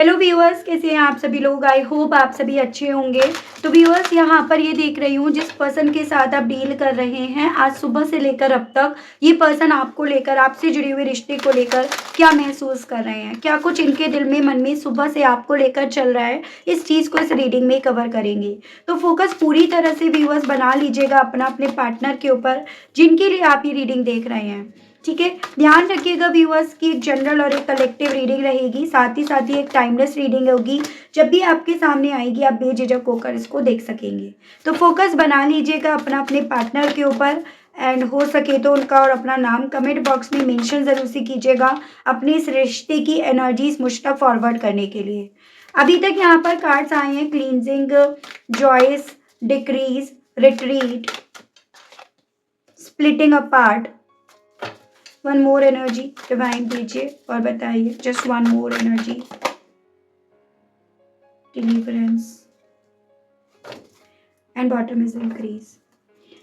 Hello viewers, कैसे हैं आप सभी लोग। आई होप आप सभी अच्छे होंगे। तो व्यूअर्स, यहाँ पर ये देख रही हूँ जिस पर्सन के साथ आप डील कर रहे हैं आज सुबह से लेकर अब तक, ये पर्सन आपको लेकर, आपसे जुड़े हुए रिश्ते को लेकर क्या महसूस कर रहे हैं, क्या कुछ इनके दिल में मन में सुबह से आपको लेकर चल रहा है, इस चीज़ को इस रीडिंग में कवर करेंगे। तो फोकस पूरी तरह से व्यूअर्स बना लीजिएगा अपना अपने पार्टनर के ऊपर जिनके लिए आप ये रीडिंग देख रहे हैं। ठीक है, ध्यान रखिएगा व्यूअर्स की एक जनरल और एक कलेक्टिव रीडिंग रहेगी, साथ ही एक टाइमलेस रीडिंग होगी। जब भी आपके सामने आएगी आप बेझिझक होकर इसको देख सकेंगे। तो फोकस बना लीजिएगा अपना अपने पार्टनर के ऊपर, एंड हो सके तो उनका और अपना नाम कमेंट बॉक्स में मेंशन ज़रूर से कीजिएगा अपने इस रिश्ते की एनर्जीज मुझ तक फॉरवर्ड करने के लिए। अभी तक यहाँ पर कार्ड्स आए हैं cleansing, joys, decrease, retreat, splitting apart. One more energy divine दीजिए और बताइए, just one more energy. Deliverance and bottom is increase.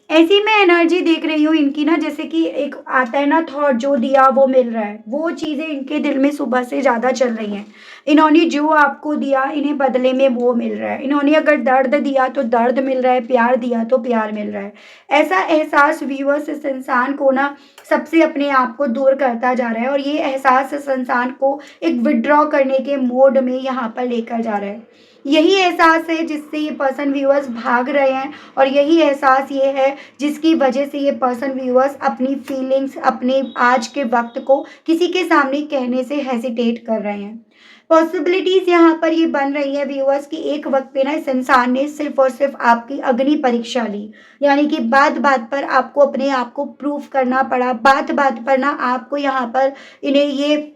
ऐसी मैं एनर्जी देख रही हूँ इनकी ना, जैसे कि एक आता है ना थॉट, जो दिया वो मिल रहा है, वो चीज़ें इनके दिल में सुबह से ज़्यादा चल रही हैं। इन्होंने जो आपको दिया इन्हें बदले में वो मिल रहा है। इन्होंने अगर दर्द दिया तो दर्द मिल रहा है, प्यार दिया तो प्यार मिल रहा है। ऐसा एहसास व्यूअर्स इस इंसान को ना सबसे अपने आप को दूर करता जा रहा है, और ये एहसास इस इंसान को एक विड्रॉ करने के मोड में यहाँ पर लेकर जा रहा है। यही एहसास है जिससे ये पर्सन व्यूअर्स भाग रहे हैं, और यही एहसास ये है जिसकी वजह से ये पर्सन व्यूअर्स अपनी फीलिंग्स, अपने आज के वक्त को किसी के सामने कहने से हेजिटेट कर रहे हैं। पॉसिबिलिटीज यहाँ पर ये बन रही है व्यूअर्स कि एक वक्त पे ना इस इंसान ने सिर्फ और सिर्फ आपकी अग्नि परीक्षा ली, यानी कि बात बात पर आपको अपने आप को प्रूफ करना पड़ा, बात बात पर ना आपको यहाँ पर इन्हें ये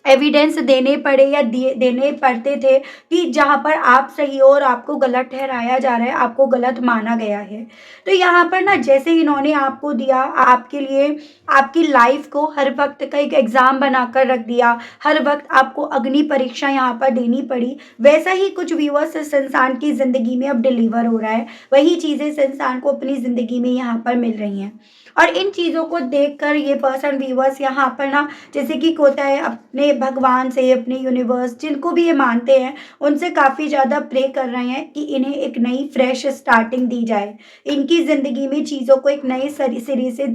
एविडेंस देने पड़े या देने पड़ते थे कि जहाँ पर आप सही हो और आपको गलत ठहराया जा रहा है, आपको गलत माना गया है। तो यहाँ पर ना जैसे इन्होंने आपको दिया, आपके लिए आपकी लाइफ को हर वक्त का एक एग्ज़ाम बनाकर रख दिया, हर वक्त आपको अग्नि परीक्षा यहाँ पर देनी पड़ी, वैसा ही कुछ व्यूअर्स इस इंसान की ज़िंदगी में अब डिलीवर हो रहा है। वही चीज़ें इस इंसान को अपनी ज़िंदगी में यहाँ पर मिल रही हैं, और इन चीज़ों को देखकर ये पर्सन व्यूअर्स यहाँ पर ना, जैसे कि होता है, अपने भगवान से, अपने यूनिवर्स, जिनको भी ये मानते हैं, उनसे काफ़ी ज़्यादा प्रे कर रहे हैं कि इन्हें एक नई फ्रेश स्टार्टिंग दी जाए, इनकी ज़िंदगी में चीज़ों को एक नए सिरे से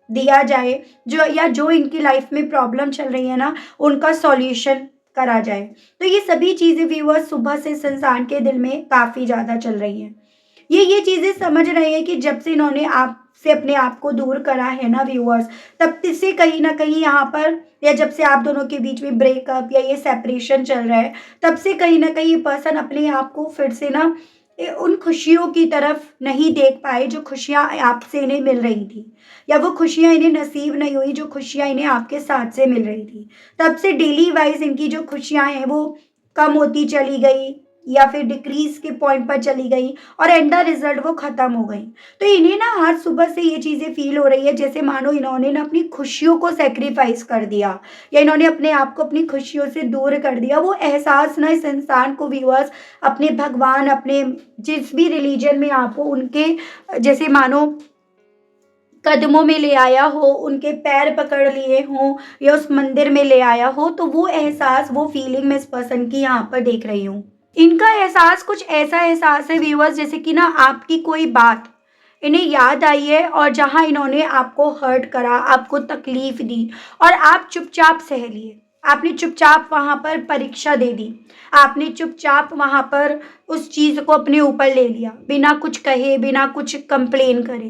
दिया जाए, जो इनकी लाइफ में प्रॉब्लम चल रही है ना, उनका सॉल्यूशन करा जाए। तो ये सभी चीज़ें व्यूअर्स सुबह से इस इंसान के दिल में काफ़ी ज़्यादा चल रही हैं। ये चीज़ें समझ रहे हैं कि जब से इन्होंने आपसे अपने आप को दूर करा है ना व्यूअर्स, तब से कहीं ना कहीं यहाँ पर, या जब से आप दोनों के बीच में ब्रेकअप या ये सेपरेशन चल रहा है, तब से कहीं ना कहीं ये पर्सन अपने आप को फिर से ना उन खुशियों की तरफ नहीं देख पाए जो खुशियाँ आपसे इन्हें मिल रही थी, या वो खुशियाँ इन्हें नसीब नहीं हुई जो खुशियाँ इन्हें आपके साथ से मिल रही थी। तब से डेली वाइज इनकी जो खुशियाँ हैं वो कम होती चली गई, या फिर डिक्रीज के पॉइंट पर चली गई, और एंड द रिजल्ट वो खत्म हो गई। तो इन्हें ना आज सुबह से ये चीज़ें फील हो रही है जैसे मानो इन्होंने ना अपनी खुशियों को सेक्रीफाइस कर दिया, या इन्होंने अपने आप को अपनी खुशियों से दूर कर दिया। वो एहसास ना इस इंसान को व्यूअर्स अपने भगवान, अपने जिस भी रिलीजन में आप हो, उनके जैसे मानो कदमों में ले आया हो, उनके पैर पकड़ लिए हों, या उस मंदिर में ले आया हो। तो वो एहसास, वो फीलिंग मैं इस पर्सन की यहाँ पर देख रही हूँ। इनका एहसास कुछ ऐसा एहसास है व्यूअर्स, जैसे कि ना आपकी कोई बात इन्हें याद आई है, और जहाँ इन्होंने आपको हर्ट करा, आपको तकलीफ दी, और आप चुपचाप सह लिए। आपने चुपचाप वहाँ पर परीक्षा दे दी, आपने चुपचाप वहाँ पर उस चीज़ को अपने ऊपर ले लिया, बिना कुछ कहे, बिना कुछ कंप्लेन करे।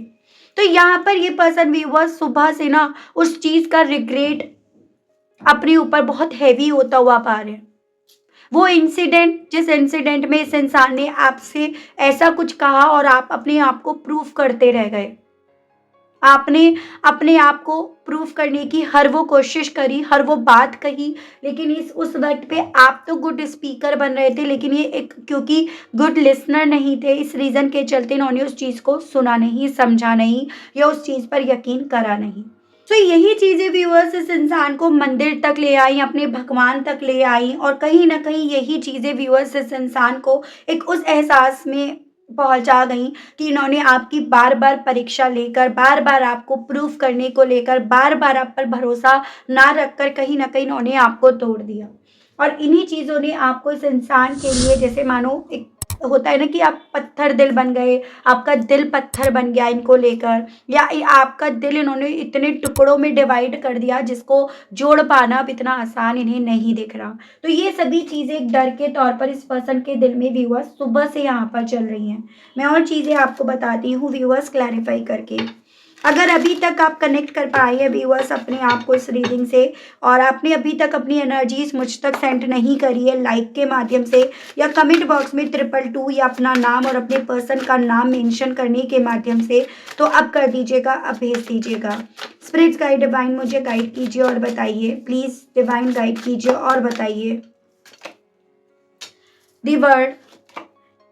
तो यहाँ पर ये पर्सन व्यूअर्स सुबह से ना उस चीज़ का रिग्रेट अपने ऊपर बहुत हैवी होता हुआ पा रहे हैं। वो इंसिडेंट, जिस इंसिडेंट में इस इंसान ने आपसे ऐसा कुछ कहा और आप अपने आप को प्रूफ करते रह गए। आपने अपने आप को प्रूफ करने की हर वो कोशिश करी, हर वो बात कही, लेकिन इस उस वक्त पे आप तो गुड स्पीकर बन रहे थे, लेकिन ये एक क्योंकि गुड लिसनर नहीं थे, इस रीज़न के चलते इन्होंने उस चीज़ को सुना नहीं, समझा नहीं, या उस चीज़ पर यकीन करा नहीं। तो यही चीज़ें व्यूअर्स इस इंसान को मंदिर तक ले आई, अपने भगवान तक ले आई, और कहीं न कहीं यही चीज़ें व्यूअर्स इस इंसान को एक उस एहसास में पहुँचा गई कि इन्होंने आपकी बार-बार परीक्षा लेकर, बार-बार आपको प्रूफ करने को लेकर, बार-बार आप पर भरोसा ना रखकर कहीं न कहीं इन्होंने आपको तोड़ दिया। और इन्हीं चीज़ों ने आपको इस इंसान के लिए, जैसे मानो एक होता है ना कि आप पत्थर दिल बन गए, आपका दिल पत्थर बन गया इनको लेकर, या आपका दिल इन्होंने इतने टुकड़ों में डिवाइड कर दिया जिसको जोड़ पाना अब इतना आसान इन्हें नहीं दिख रहा। तो ये सभी चीज़ें एक डर के तौर पर इस पर्सन के दिल में व्यूअर्स सुबह से यहाँ पर चल रही हैं। मैं और चीज़ें आपको बताती हूँ व्यूअर्स क्लैरिफाई करके। अगर अभी तक आप कनेक्ट कर पाए हैं व्यूअर्स अपने आप को इस रीडिंग से, और आपने अभी तक अपनी एनर्जीज मुझ तक सेंड नहीं करी है लाइक के माध्यम से, या कमेंट बॉक्स में 222 या अपना नाम और अपने पर्सन का नाम मेंशन करने के माध्यम से, तो अब कर दीजिएगा, अब भेज दीजिएगा। स्पिरिट्स गाइड डिवाइन मुझे गाइड कीजिए और बताइए, प्लीज डिवाइन गाइड कीजिए और बताइए दी वर्ड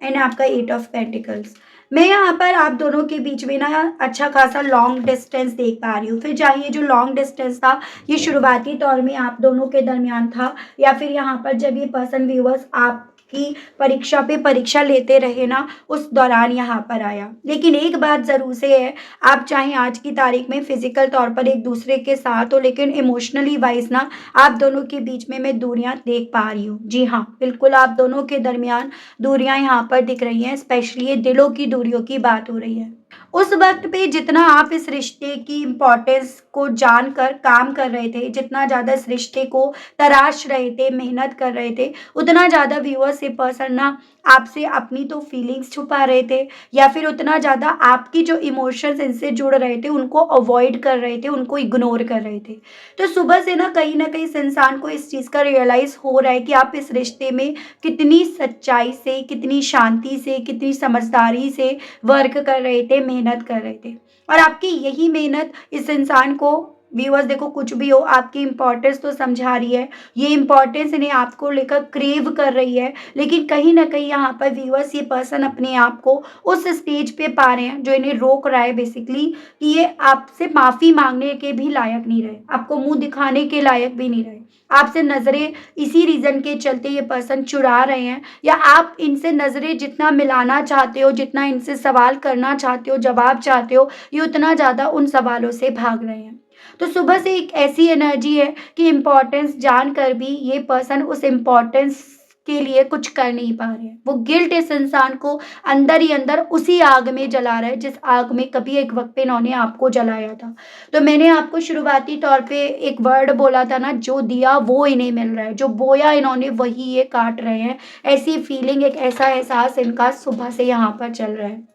एंड आपका 8 ऑफ पेंटिकल्स। मैं यहाँ पर आप दोनों के बीच में ना अच्छा खासा लॉन्ग डिस्टेंस देख पा रही हूँ। फिर चाहे ये जो लॉन्ग डिस्टेंस था ये शुरुआती तौर में आप दोनों के दरमियान था, या फिर यहाँ पर जब ये पर्सन व्यूअर्स आपकी परीक्षा पे परीक्षा लेते रहे ना, उस दौरान यहाँ पर आया। लेकिन एक बात ज़रूर से है, आप चाहे आज की तारीख में फिजिकल तौर पर एक दूसरे के साथ हो, लेकिन इमोशनली वाइज ना आप दोनों के बीच में मैं दूरियां देख पा रही हूँ। जी हाँ, बिल्कुल आप दोनों के दरमियान दूरियां यहाँ पर दिख रही हैं, स्पेशली ये दिलों की दूरियों की बात हो रही है। उस वक्त पे जितना आप इस रिश्ते की इम्पोर्टेंस को जानकर काम कर रहे थे, जितना ज़्यादा इस रिश्ते को तराश रहे थे, मेहनत कर रहे थे, उतना ज़्यादा व्यूअर्स ये पर्सन ना आपसे अपनी तो फीलिंग्स छुपा रहे थे, या फिर उतना ज़्यादा आपकी जो इमोशंस इनसे जुड़ रहे थे उनको अवॉइड कर रहे थे, उनको इग्नोर कर रहे थे। तो सुबह से ना कहीं इस इंसान को इस चीज़ का रियलाइज़ हो रहा है कि आप इस रिश्ते में कितनी सच्चाई से, कितनी शांति से, कितनी समझदारी से वर्क कर रहे थे, मेहनत कर रहे थे। और आपकी यही मेहनत इस इंसान को, व्यूअर्स देखो कुछ भी हो, आपकी इम्पोर्टेंस तो समझा रही है, ये इम्पोर्टेंस इन्हें आपको लेकर क्रेव कर रही है, लेकिन कहीं न कहीं यहाँ पर व्यूअर्स ये पर्सन अपने आप को उस स्टेज पे पा रहे हैं जो इन्हें रोक रहा है बेसिकली, कि ये आपसे माफ़ी माँगने के भी लायक नहीं रहे, आपको मुँह दिखाने के लायक भी नहीं रहे। आपसे नज़रें इसी रीज़न के चलते ये पर्सन चुरा रहे हैं, या आप इनसे नज़रें जितना मिलाना चाहते हो, जितना इनसे सवाल करना चाहते हो, जवाब चाहते हो, ये उतना ज़्यादा उन सवालों से भाग रहे हैं। तो सुबह से एक ऐसी एनर्जी है कि इम्पोर्टेंस जानकर भी ये पर्सन उस इम्पोर्टेंस के लिए कुछ कर नहीं पा रहे हैं। वो गिल्ट इस इंसान को अंदर ही अंदर उसी आग में जला रहा है जिस आग में कभी एक वक्त पे इन्होंने आपको जलाया था। तो मैंने आपको शुरुआती तौर पे एक वर्ड बोला था ना, जो दिया वो इन्हें मिल रहा है, जो बोया इन्होंने वही ये काट रहे हैं। ऐसी फीलिंग, एक ऐसा एहसास इनका सुबह से यहाँ पर चल रहा है।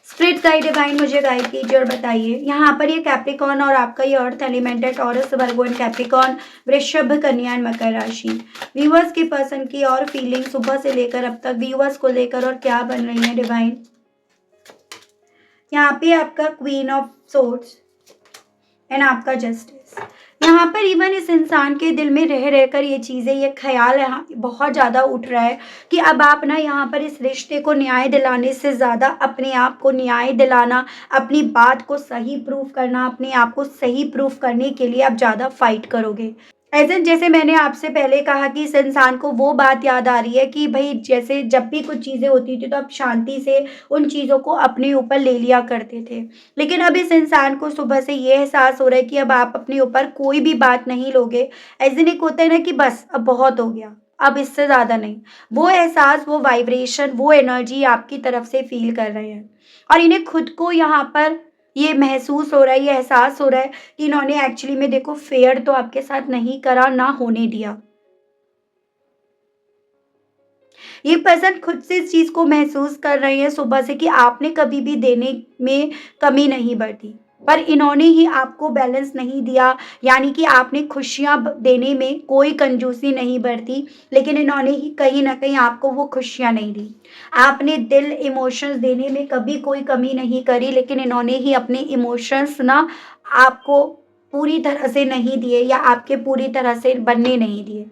स्पिरिट गाइड डिवाइन मुझे गाइड कीजिए और बताइए, यहाँ पर ये कैप्रिकॉर्न और आपका ये अर्थ एलिमेंट है, टॉरस, वर्गो एंड कैप्रिकॉर्न, वृषभ, कन्या एंड मकर राशि। व्यूअर्स के पर्सन की और फीलिंग सुबह से लेकर अब तक व्यूअर्स को लेकर और क्या बन रही है डिवाइन। यहाँ पे आपका क्वीन ऑफ सोर्ड्स एंड आपका जस्टिस। यहाँ पर इवन इस इंसान के दिल में रह रहकर ये चीज़ें, ये ख्याल यहाँ बहुत ज़्यादा उठ रहा है कि अब आप ना यहाँ पर इस रिश्ते को न्याय दिलाने से ज़्यादा अपने आप को न्याय दिलाना, अपनी बात को सही प्रूफ करना, अपने आप को सही प्रूफ करने के लिए आप ज़्यादा फाइट करोगे। ऐसे जैसे मैंने आपसे पहले कहा कि इस इंसान को वो बात याद आ रही है कि भई जैसे जब भी कुछ चीज़ें होती थी तो आप शांति से उन चीज़ों को अपने ऊपर ले लिया करते थे। लेकिन अब इस इंसान को सुबह से ये एहसास हो रहा है कि अब आप अपने ऊपर कोई भी बात नहीं लोगे। ऐसे नहीं होता है ना कि बस अब बहुत हो गया, अब इससे ज़्यादा नहीं। वो एहसास, वो वाइब्रेशन, वो एनर्जी आपकी तरफ से फ़ील कर रहे हैं, और इन्हें खुद को यहाँ पर ये महसूस हो रहा है, ये एहसास हो रहा है कि इन्होंने एक्चुअली में देखो फेयर तो आपके साथ नहीं करा, ना होने दिया। ये पर्सन खुद से इस चीज़ को महसूस कर रहे हैं सुबह से कि आपने कभी भी देने में कमी नहीं बरती, पर इन्होंने ही आपको बैलेंस नहीं दिया, यानी कि आपने खुशियाँ देने में कोई कंजूसी नहीं बरती, लेकिन इन्होंने ही कहीं ना कहीं आपको वो खुशियाँ नहीं दी। आपने दिल, इमोशंस देने में कभी कोई कमी नहीं करी, लेकिन इन्होंने ही अपने इमोशंस ना आपको पूरी तरह से नहीं दिए, या आपके पूरी तरह से बनने नहीं दिए।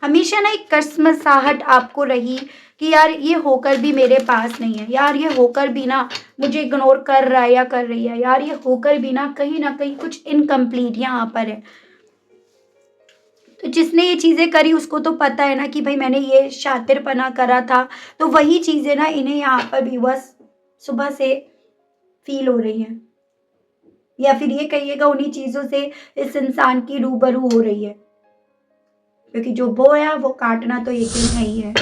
हमेशा ना एक कसमसाहट आपको रही कि यार ये होकर भी मेरे पास नहीं है, यार ये होकर भी ना मुझे इग्नोर कर रहा है या कर रही है, यार ये होकर भी ना कहीं कुछ इनकम्प्लीट यहाँ पर है। तो जिसने ये चीज़ें करी उसको तो पता है ना कि भाई मैंने ये शातिरपना करा था, तो वही चीज़ें ना इन्हें यहाँ पर भी बस सुबह से फील हो रही हैं, या फिर ये कहिएगा उन्हीं चीज़ों से इस इंसान की रूबरू हो रही है। क्योंकि जो बोया वो काटना तो एक दिन है ही है।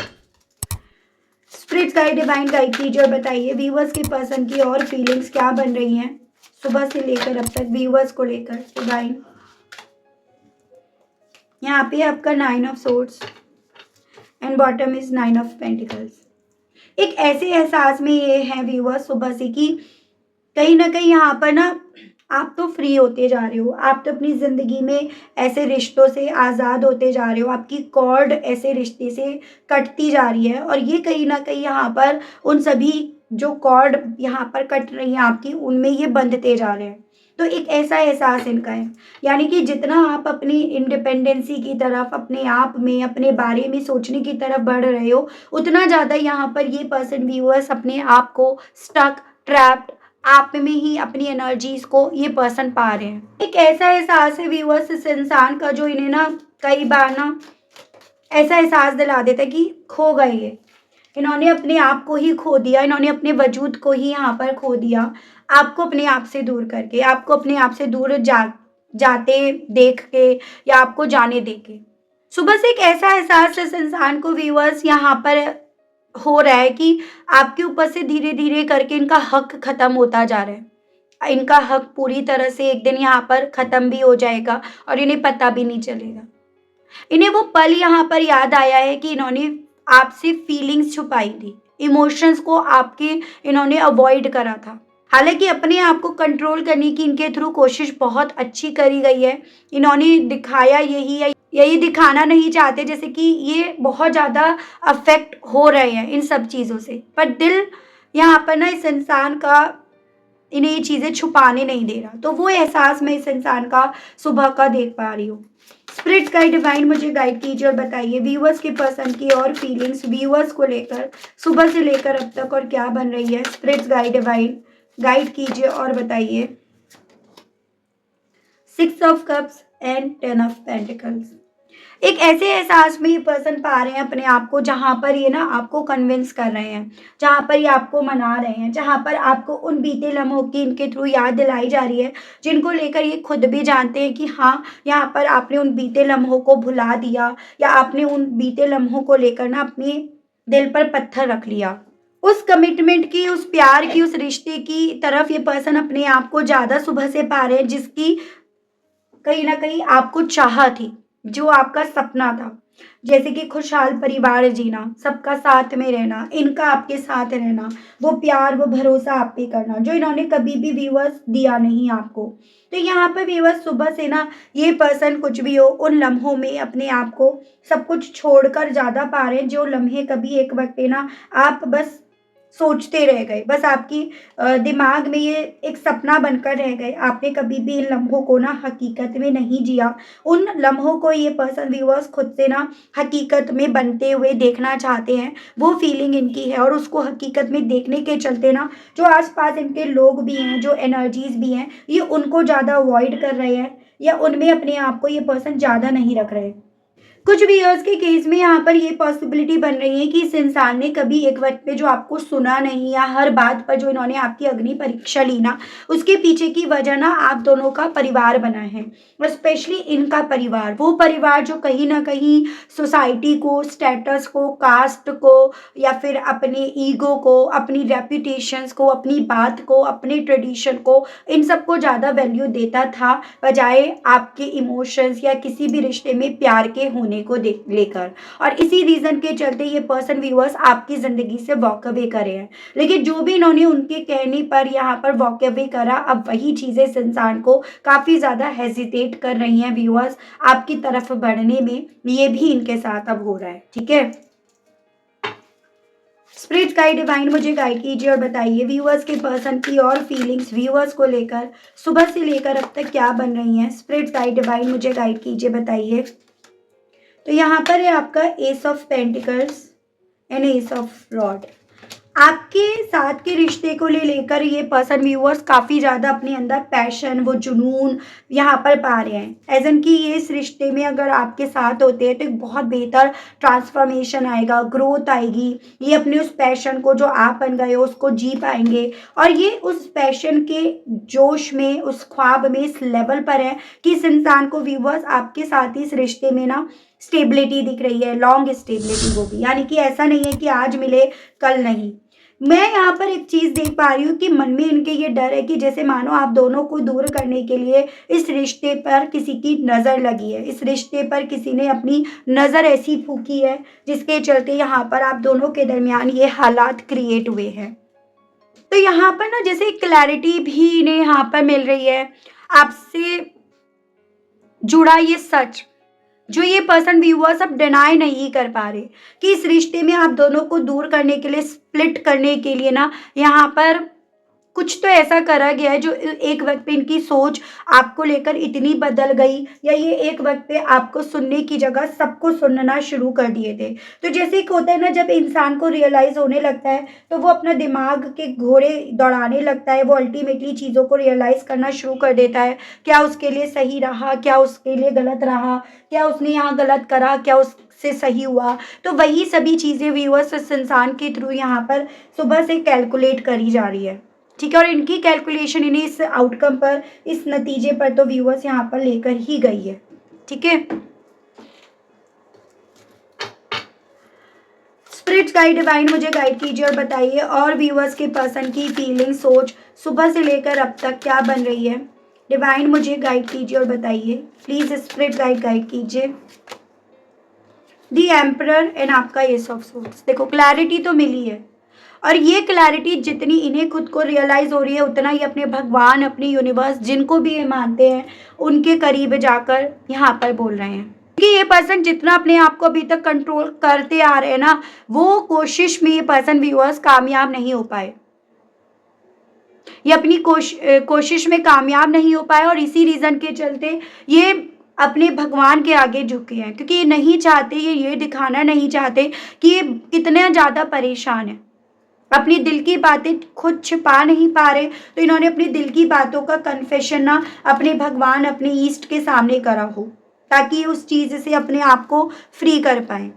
स्पिरिट गाइड डिवाइन गाइड कीजिए और बताइए व्यूअर्स की पर्सन की और फीलिंग्स क्या बन रही हैं सुबह से लेकर अब तक व्यूअर्स को लेकर। डिवाइन, यहाँ पे आपका 9 of swords and bottom is 9 of pentacles. एक ऐसे एहसास में ये है व्यूअर्स सुबह से कि कहीं ना कहीं यहाँ पर ना आप तो फ्री होते जा रहे हो, आप तो अपनी ज़िंदगी में ऐसे रिश्तों से आज़ाद होते जा रहे हो, आपकी कॉर्ड ऐसे रिश्ते से कटती जा रही है और ये कहीं ना कहीं यहाँ पर उन सभी जो कॉर्ड यहाँ पर कट रही हैं आपकी, उनमें ये बंधते जा रहे हैं। तो एक ऐसा एहसास इनका है, यानी कि जितना आप अपनी इंडिपेंडेंसी की तरफ, अपने आप में, अपने बारे में सोचने की तरफ बढ़ रहे हो, उतना ज़्यादा यहाँ पर ये पर्सन व्यूअर्स अपने आप को स्टक, ट्रैप्ड, आप में ही अपनी एनर्जीज को ये पर्सन पा रहे हैं। एक ऐसा एहसास है व्यूअर्स इस इंसान का जो इन्हें ना कई बार ना ऐसा एहसास दिला देता है कि खो गए ये, इन्होंने अपने आप को ही खो दिया, इन्होंने अपने वजूद को ही यहाँ पर खो दिया, आपको अपने आप से दूर करके, आपको अपने आप से दूर जाते देख के या आपको जाने दे के। सुबह से एक ऐसा एहसास इस इंसान को व्यूअर्स यहाँ पर हो रहा है कि आपके ऊपर से धीरे धीरे करके इनका हक खत्म होता जा रहा है। इनका हक पूरी तरह से एक दिन यहाँ पर खत्म भी हो जाएगा और इन्हें पता भी नहीं चलेगा। इन्हें वो पल यहाँ पर याद आया है कि इन्होंने आपसे फीलिंग्स छुपाई थी, इमोशंस को आपके इन्होंने अवॉइड करा था। हालांकि अपने आप को कंट्रोल करने की इनके थ्रू कोशिश बहुत अच्छी करी गई है, इन्होंने दिखाया यही है, यही दिखाना नहीं चाहते जैसे कि ये बहुत ज़्यादा अफेक्ट हो रहे हैं इन सब चीज़ों से, पर दिल यहाँ पर ना इस इंसान का इन्हें ये चीज़ें छुपाने नहीं दे रहा। तो वो एहसास मैं इस इंसान का सुबह का देख पा रही हूँ। स्पिरिट गाइड डिवाइन मुझे गाइड कीजिए और बताइए व्यूअर्स के पर्सन की और फीलिंग्स व्यूअर्स को लेकर सुबह से लेकर अब तक और क्या बन रही है। स्पिरिट गाइड डिवाइन गाइड कीजिए और बताइए 6 of cups and 10 of pentacles. एक ऐसे एहसास में ये पर्सन पा रहे हैं अपने आप को जहाँ पर ये ना आपको कन्विंस कर रहे हैं, जहाँ पर ये आपको मना रहे हैं, जहाँ पर आपको उन बीते लम्हों की इनके थ्रू याद दिलाई जा रही है जिनको लेकर ये खुद भी जानते हैं कि हाँ, यहाँ पर आपने उन बीते लम्हों को भुला दिया या आपने उन बीते लम्हों को लेकर ना अपने दिल पर पत्थर रख लिया। उस कमिटमेंट की, उस प्यार की, उस रिश्ते की तरफ ये पर्सन अपने आप को ज़्यादा सुबह से पा रहे हैं जिसकी कहीं ना कहीं आपको चाह थी, जो आपका सपना था, जैसे कि खुशहाल परिवार जीना, सबका साथ में रहना, इनका आपके साथ रहना, वो प्यार, वो भरोसा आप पे करना जो इन्होंने कभी भी व्यूअर्स दिया नहीं आपको। तो यहाँ पर व्यूअर्स सुबह से ना ये पर्सन कुछ भी हो उन लम्हों में अपने आप को सब कुछ छोड़कर ज़्यादा पा रहे हैं जो लम्हे कभी एक वक्त पे ना आप बस सोचते रह गए, बस आपकी दिमाग में ये एक सपना बनकर रह गए, आपने कभी भी इन लम्हों को ना हकीकत में नहीं जिया। उन लम्हों को ये पर्सन व्यूअर्स खुद से ना हकीकत में बनते हुए देखना चाहते हैं, वो फीलिंग इनकी है और उसको हकीकत में देखने के चलते ना जो आसपास इनके लोग भी हैं, जो एनर्जीज भी हैं, ये उनको ज़्यादा अवॉइड कर रहे हैं या उनमें अपने आप को ये पर्सन ज़्यादा नहीं रख रहे। कुछ व्यूअर्स के केस में यहाँ पर ये पॉसिबिलिटी बन रही है कि इस इंसान ने कभी एक वक्त पे जो आपको सुना नहीं या हर बात पर जो इन्होंने आपकी अग्नि परीक्षा ली ना, उसके पीछे की वजह ना आप दोनों का परिवार बना है और स्पेशली इनका परिवार, वो परिवार जो कहीं ना कहीं सोसाइटी को, स्टेटस को, कास्ट को या फिर अपने ईगो को, अपनी रेपुटेशंस को, अपनी बात को, अपने ट्रेडिशन को, इन सबको ज़्यादा वैल्यू देता था बजाय आपके इमोशंस या किसी भी रिश्ते में प्यार के होने को लेकर। और इसी रीजन के चलते ये पर्सन व्यूअर्स आपकी जिंदगी से वॉक अवे करे हैं, लेकिन जो भी इन्होंने उनके कहने पर यहाँ पर वॉक अवे करा, अब वही चीजें इस इंसान को काफी ज्यादा हेजिटेट कर रही हैं व्यूअर्स आपकी तरफ बढ़ने में। ये भी इनके साथ अब हो रहा है। ठीक है, स्पिरिट गाइड डिवाइन मुझे गाइड कीजिए और बताइए व्यूअर्स के पर्सन की और फीलिंग्स व्यूअर्स को लेकर सुबह से लेकर अब तक क्या बन रही हैं। स्पिरिट गाइड डिवाइन मुझे गाइड कीजिए, बताइए। तो यहाँ पर है आपका S of pentacles and S of rod. आपके साथ के रिश्ते को लेकर ये पर्सन व्यूअर्स काफ़ी ज़्यादा अपने अंदर पैशन, वो जुनून यहाँ पर पा रहे हैं। एज एन कि ये इस रिश्ते में अगर आपके साथ होते हैं तो एक बहुत बेहतर ट्रांसफॉर्मेशन आएगा, ग्रोथ आएगी। ये अपने उस पैशन को जो आप बन गए हो उसको जी पाएंगे और ये उस पैशन के जोश में, उस ख्वाब में इस लेवल पर है कि इस इंसान को व्यूअर्स आपके साथ ही इस रिश्ते में ना स्टेबिलिटी दिख रही है, लॉन्ग स्टेबिलिटी वो भी, यानी कि ऐसा नहीं है कि आज मिले कल नहीं। मैं यहाँ पर एक चीज़ देख पा रही हूँ कि मन में इनके ये डर है कि जैसे मानो आप दोनों को दूर करने के लिए इस रिश्ते पर किसी की नज़र लगी है, इस रिश्ते पर किसी ने अपनी नज़र ऐसी फूकी है जिसके चलते यहाँ पर आप दोनों के दरमियान ये हालात क्रिएट हुए हैं। तो यहाँ पर ना जैसे क्लैरिटी भी इन्हें यहाँ पर मिल रही है, आपसे जुड़ा ये सच जो ये पर्सन व्यूअर्स अब डिनाई नहीं कर पा रहे कि इस रिश्ते में आप दोनों को दूर करने के लिए, स्प्लिट करने के लिए ना यहाँ पर कुछ तो ऐसा करा गया है जो एक वक्त पे इनकी सोच आपको लेकर इतनी बदल गई, या ये एक वक्त पे आपको सुनने की जगह सबको सुनना शुरू कर दिए थे। तो जैसे एक होता है ना, जब इंसान को रियलाइज होने लगता है तो वो अपना दिमाग के घोड़े दौड़ाने लगता है, वो अल्टीमेटली चीज़ों को रियलाइज करना शुरू कर देता है, क्या उसके लिए सही रहा, क्या उसके लिए गलत रहा, क्या उसने यहाँ गलत करा, क्या उससे सही हुआ। तो वही सभी चीज़ें व्यूअर्स इस इंसान के थ्रू यहाँ पर सुबह से कैलकुलेट करी जा रही है, ठीक है। और इनकी कैलकुलेशन इन्हें इस आउटकम पर, इस नतीजे पर तो व्यूअर्स यहाँ पर लेकर ही गई है, ठीक है। स्पिरिट गाइड डिवाइन मुझे गाइड कीजिए और बताइए, और व्यूअर्स के पर्सन की फीलिंग, सोच सुबह से लेकर अब तक क्या बन रही है। डिवाइन मुझे गाइड कीजिए और बताइए प्लीज, स्पिरिट गाइड कीजिए। दी एम्परर एंड आपका एस ऑफ सोर्ड्स। देखो क्लैरिटी तो मिली है, और ये क्लैरिटी जितनी इन्हें खुद को रियलाइज हो रही है उतना ही अपने भगवान, अपने यूनिवर्स, जिनको भी ये मानते हैं उनके करीब जाकर यहाँ पर बोल रहे हैं। क्योंकि ये पर्सन जितना अपने आप को अभी तक कंट्रोल करते आ रहे हैं ना, वो कोशिश में ये पर्सन व्यूअर्स कामयाब नहीं हो पाए, ये अपनी कोशिश में कामयाब नहीं हो पाए, और इसी रीज़न के चलते ये अपने भगवान के आगे झुके हैं, क्योंकि ये नहीं चाहते, ये दिखाना नहीं चाहते कि ये कितने ज़्यादा परेशान है, अपनी दिल की बातें खुद छिपा नहीं पा रहे। तो इन्होंने अपनी दिल की बातों का कन्फेशन ना अपने भगवान, अपने ईस्ट के सामने करा हो, ताकि उस चीज़ से अपने आप को फ्री कर पाए।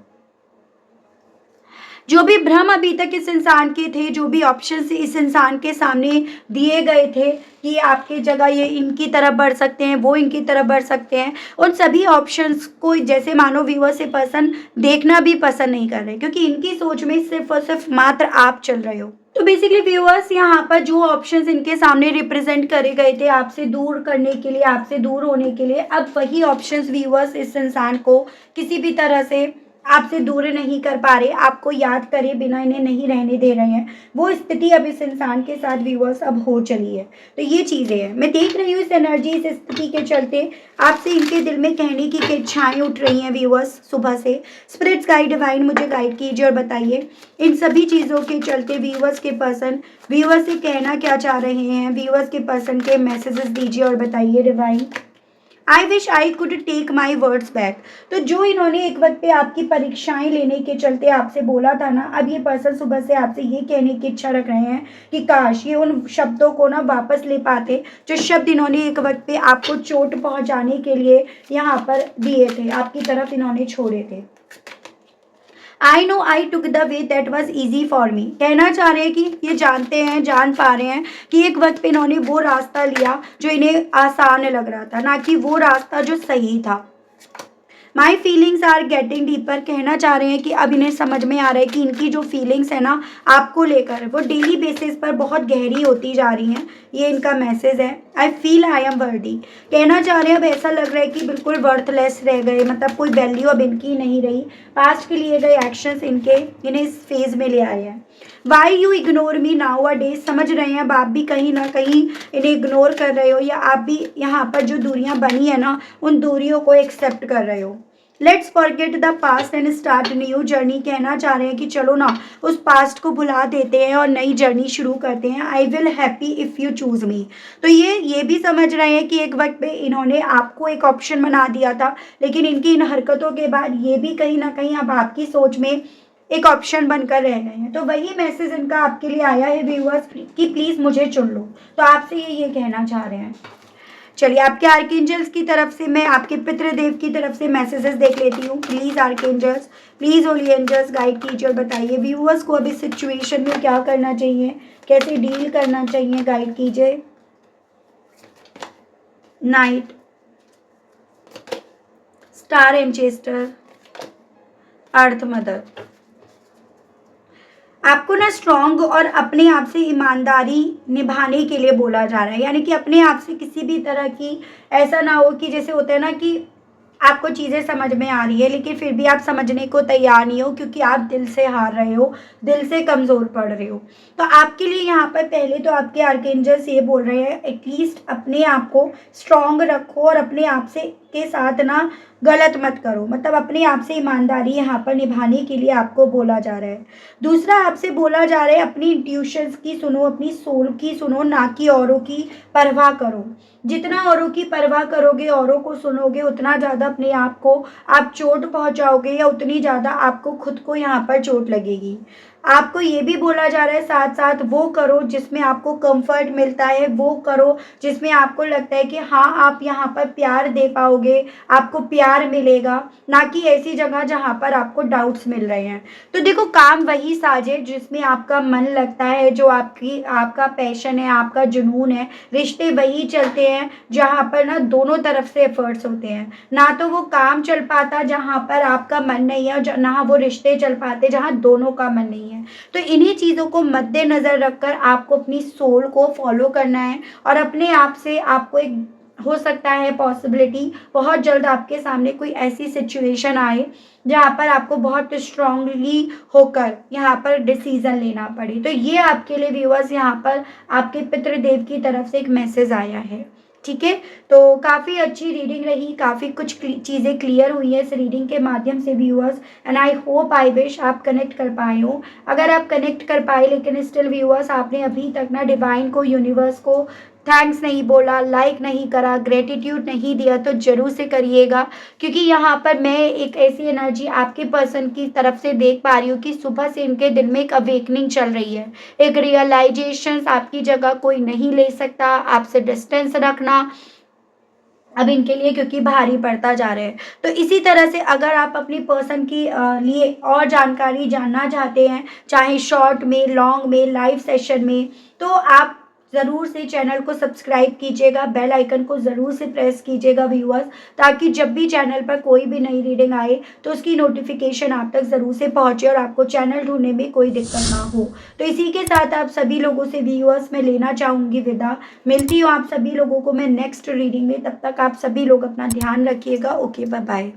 जो भी भ्रम अभी तक इस इंसान के थे, जो भी ऑप्शंस इस इंसान के सामने दिए गए थे कि आपकी जगह ये इनकी तरफ बढ़ सकते हैं, वो इनकी तरफ बढ़ सकते हैं, उन सभी ऑप्शंस को जैसे मानो व्यूअर से पर्सन देखना भी पसंद नहीं कर रहे, क्योंकि इनकी सोच में सिर्फ और सिर्फ मात्र आप चल रहे हो। तो बेसिकली व्यूअर्स यहाँ पर जो ऑप्शंस इनके सामने रिप्रेजेंट करे गए थे आपसे दूर करने के लिए, आपसे दूर होने के लिए, अब वही ऑप्शंस व्यूअर्स इस इंसान को किसी भी तरह से आपसे दूर नहीं कर पा रहे, आपको याद करे बिना इन्हें नहीं रहने दे रहे हैं। वो स्थिति अब इस इंसान के साथ व्यूअर्स अब हो चली है। तो ये चीज़ें हैं, मैं देख रही हूँ इस एनर्जी, इस स्थिति के चलते आपसे इनके दिल में कहने की इच्छाएं उठ रही हैं व्यूअर्स सुबह से। स्पिरिट्स गाइड डिवाइन मुझे गाइड कीजिए और बताइए इन सभी चीज़ों के चलते व्यूअर्स के पर्सन व्यूअर्स से कहना क्या चाह रहे हैं, व्यूअर्स के पर्सन के मैसेजेस दीजिए और बताइए divine. I wish I could take my words back. तो जो इन्होंने एक वक्त पे आपकी परीक्षाएं लेने के चलते आपसे बोला था ना, अब ये पर्सन सुबह से आपसे ये कहने की इच्छा रख रहे हैं कि काश ये उन शब्दों को ना वापस ले पाते, जो शब्द इन्होंने एक वक्त पे आपको चोट पहुंचाने के लिए यहाँ पर दिए थे, आपकी तरफ इन्होंने छोड़े थे। I know I took the way that was easy for me. कहना चाह रहे हैं कि ये जानते हैं, जान पा रहे हैं कि एक वक्त पे इन्होंने वो रास्ता लिया जो इन्हें आसान लग रहा था, ना कि वो रास्ता जो सही था। My feelings are getting deeper. कहना चाह रहे हैं कि अब इन्हें समझ में आ रहा है कि इनकी जो फीलिंग्स है ना आपको लेकर, वो डेली बेसिस पर बहुत गहरी होती जा रही हैं। ये इनका मैसेज है। आई फील आई एम वर्दी। कहना चाह रहे हैं अब ऐसा लग रहा है कि बिल्कुल वर्थलेस रह गए, मतलब कोई वैल्यू अब इनकी नहीं रही। पास्ट के लिए गए एक्शंस इनके इन्हें इस फेज में ले आए हैं। Why you ignore me now a day. समझ रहे हैं अब आप भी कहीं ना कहीं इन्हें इग्नोर कर रहे हो, या आप भी यहाँ पर जो दूरियां बनी है ना उन दूरियों को एक्सेप्ट कर रहे हो। Let's forget the past and start new journey. कहना चाह रहे हैं कि चलो ना उस पास्ट को भुला देते हैं और नई जर्नी शुरू करते हैं। I will happy if you choose me. तो ये भी समझ रहे हैं कि एक वक्त पे इन्होंने आपको एक ऑप्शन बना दिया था, लेकिन इनकी इन हरकतों के बाद ये भी कहीं ना कहीं अब आपकी सोच में एक ऑप्शन बनकर रह गए हैं। तो वही मैसेज इनका आपके लिए आया है व्यूअर्स कि प्लीज़ मुझे चुन लो। तो आपसे ये कहना चाह रहे हैं। चलिए आपके आर्कएंजल्स की तरफ से, मैं आपके पितृदेव की तरफ से मैसेजेस देख लेती हूँ। Please archangels, please holy angels guide कीजिए और बताइए व्यूअर्स को अभी सिचुएशन में क्या करना चाहिए, कैसे डील करना चाहिए, गाइड कीजिए। नाइट, स्टार एंचेस्टर, अर्थ मदर। आपको ना स्ट्रॉन्ग और अपने आप से ईमानदारी निभाने के लिए बोला जा रहा है, यानी कि अपने आप से किसी भी तरह की ऐसा ना हो कि जैसे होता है ना कि आपको चीज़ें समझ में आ रही है लेकिन फिर भी आप समझने को तैयार नहीं हो क्योंकि आप दिल से हार रहे हो, दिल से कमज़ोर पड़ रहे हो। तो आपके लिए यहाँ पर पहले तो आपके आर्कएंजल्स ये बोल रहे हैं एटलीस्ट अपने आप को स्ट्रॉन्ग रखो और अपने आप से के साथ ना गलत मत करो, मतलब अपने आप से ईमानदारी यहाँ पर निभाने के लिए आपको बोला जा रहा है। दूसरा आपसे बोला जा रहा है अपनी इंट्यूशंस की सुनो, अपनी सोल की सुनो, ना कि औरों की परवाह करो। जितना औरों की परवाह करोगे, औरों को सुनोगे, उतना ज़्यादा अपने आप को आप चोट पहुँचाओगे या उतनी ज़्यादा आपको खुद को यहाँ पर चोट लगेगी। आपको ये भी बोला जा रहा है साथ-साथ वो करो जिसमें आपको कम्फ़र्ट मिलता है, वो करो जिसमें आपको लगता है कि हाँ, आप यहाँ पर प्यार दे पाओगे, आपको प्यार मिलेगा, ना कि ऐसी जगह जहाँ पर आपको डाउट्स मिल रहे हैं। तो देखो काम वही साझे जिसमें आपका मन लगता है, जो आपका पैशन है, आपका जुनून है, रिश्ते वही चलते हैं जहाँ पर ना दोनों तरफ से एफर्ट्स होते हैं। ना तो वो काम चल पाता जहाँ पर आपका मन नहीं है और ना वो रिश्ते चल पाते जहाँ दोनों का मन नहीं है। तो इन्हीं चीज़ों को मद्देनज़र रखकर आपको अपनी सोल को फॉलो करना है और अपने आप से आपको एक हो सकता है पॉसिबिलिटी बहुत जल्द आपके सामने कोई ऐसी सिचुएशन आए जहाँ पर आपको बहुत स्ट्रांगली होकर यहाँ पर डिसीजन लेना पड़े। तो ये आपके लिए व्यूअर्स यहाँ पर आपके पितृदेव की तरफ से एक मैसेज आया है। ठीक है, तो काफ़ी अच्छी रीडिंग रही, काफ़ी कुछ चीज़ें क्लियर हुई है इस रीडिंग के माध्यम से viewers, and I hope I wish आप कनेक्ट कर पाए हो। अगर आप कनेक्ट कर पाए लेकिन स्टिल व्यूअर्स आपने अभी तक ना डिवाइन को, यूनिवर्स को थैंक्स नहीं बोला, लाइक नहीं करा, ग्रेटिट्यूड नहीं दिया, तो ज़रूर से करिएगा क्योंकि यहाँ पर मैं एक ऐसी एनर्जी आपके पर्सन की तरफ से देख पा रही हूँ कि सुबह से इनके दिल में एक अवेकनिंग चल रही है, एक रियलाइजेशन आपकी जगह कोई नहीं ले सकता, आपसे डिस्टेंस रखना अब इनके लिए क्योंकि भारी पड़ता जा रहा है। तो इसी तरह से अगर आप अपनी पर्सन की लिए और जानकारी जानना चाहते हैं, चाहे शॉर्ट में, लॉन्ग में, लाइव सेशन में, तो आप ज़रूर से चैनल को सब्सक्राइब कीजिएगा, बेल आइकन को ज़रूर से प्रेस कीजिएगा व्यूअर्स, ताकि जब भी चैनल पर कोई भी नई रीडिंग आए तो उसकी नोटिफिकेशन आप तक ज़रूर से पहुँचे और आपको चैनल ढूँढने में कोई दिक्कत ना हो। तो इसी के साथ आप सभी लोगों से व्यूअर्स मैं लेना चाहूँगी विदा। मिलती हूँ आप सभी लोगों को मैं नेक्स्ट रीडिंग में, तब तक आप सभी लोग अपना ध्यान रखिएगा। Okay, bye bye.